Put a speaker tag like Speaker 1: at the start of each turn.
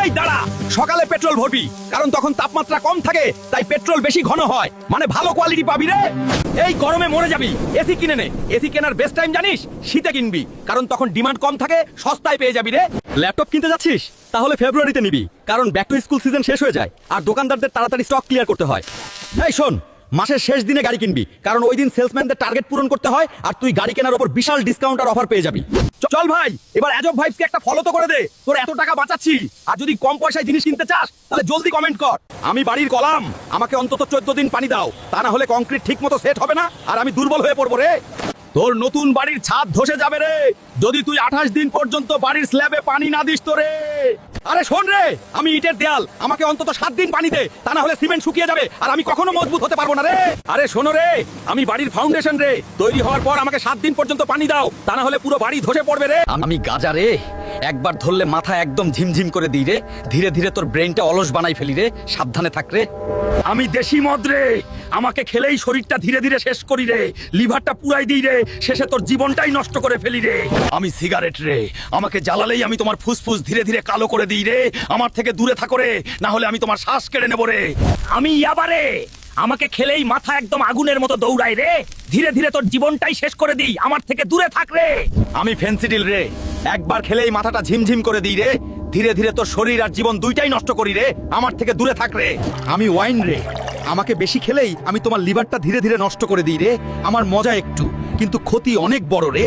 Speaker 1: এই দাঁড়া, সকালে পেট্রোল ভরবি, কারণ তখন তাপমাত্রা কম থাকে, তাই পেট্রোল বেশি ঘন হয়, মানে ভালো কোয়ালিটি পাবি রে। এই গরমে মরে যাবি, এসি কিনে নে। এসি কেনার বেস্ট টাইম জানিস? শীতে কিনবি, কারণ তখন ডিমান্ড কম থাকে, সস্তায় পেয়ে যাবি রে। ল্যাপটপ কিনতে যাচ্ছিস? তাহলে ফেব্রুয়ারিতে নিবি, কারণ ব্যাক টু স্কুল সিজন শেষ হয়ে যায় আর দোকানদারদের তাড়াতাড়ি স্টক ক্লিয়ার করতে হয়। এই শোন, মাসের শেষ দিনে গাড়ি কিনবি, কারণ ওই দিন সেলসম্যানদের টার্গেট পূরণ করতে হয় আর তুই গাড়ি কেনার উপর বিশাল ডিসকাউন্ট আর অফার পেয়ে যাবি। চল ভাই, এবার অ্যাজব ভাইবসকে একটা ফলো তো করে দে। তোর এত টাকা বাঁচাচ্ছি, আর যদি কম পয়সায় জিনিস কিনতে চাস তাহলে জলদি কমেন্ট কর। আমি বাড়ির কলাম, আমাকে অন্তত 14 দিন পানি দাও, তা না হলে কংক্রিট ঠিকমতো সেট হবে না আর আমি দুর্বল হয়ে পড়বো রে। তোর নতুন বাড়ির ছাদ ধসে যাবে রে যদি তুই 28 দিন পর্যন্ত বাড়ির স্ল্যাবে পানি না দিস তো রে। আরে শোন রে, আমি ইটের দেয়াল, আমাকে অন্তত 7 দিন পানি দে, তা না হলে সিমেন্ট শুকিয়ে যাবে আর আমি কখনো মজবুত হতে পারবো না রে। আরে শোনো রে, আমি বাড়ির ফাউন্ডেশন রে, তৈরি হওয়ার পর আমাকে 7 দিন পর্যন্ত পানি দাও, তা না হলে পুরো বাড়ি ধসে পড়বে রে। আমি গাজা রে, একবার ধরলে মাথা একদম ঝিমঝিম করে দিই রে, ধীরে ধীরে তোর ব্রেনটা অলস বানাই ফেলি রে, সাবধানে থাক রে। আমি দেশি মদ রে, আমাকে খেলেই শরীরটা ধীরে ধীরে শেষ করি রে, লিভারটা পুরাই দিই রে, শেষে তোর জীবনটাই নষ্ট করে ফেলি রে। আমি সিগারেট রে, আমাকে জ্বালালেই আমি তোমার ফুসফুস ধীরে ধীরে কালো করে দিই রে, আমার থেকে দূরে থাকো রে, না হলে আমি তোমার শ্বাস কেড়ে নেবো রে। আমি ইয়াবা রে, আমাকে খেলেই মাথা একদম আগুনের মতো দৌড়ায় রে, ধীরে ধীরে তোর জীবনটাই শেষ করে দিই, আমার থেকে দূরে থাক রে। আমি ফেন্সিডিল রে, একবার খেলেই মাথাটা ঝিমঝিম করে দিই রে, ধীরে ধীরে তোর শরীর আর জীবন দুইটাই নষ্ট করি রে, আমার থেকে দূরে থাক রে। আমি ওয়াইন রে, আমাকে বেশি খেলেই আমি তোমার লিভারটা ধীরে ধীরে নষ্ট করে দিই রে, আমার মজা একটু কিন্তু ক্ষতি অনেক বড় রে।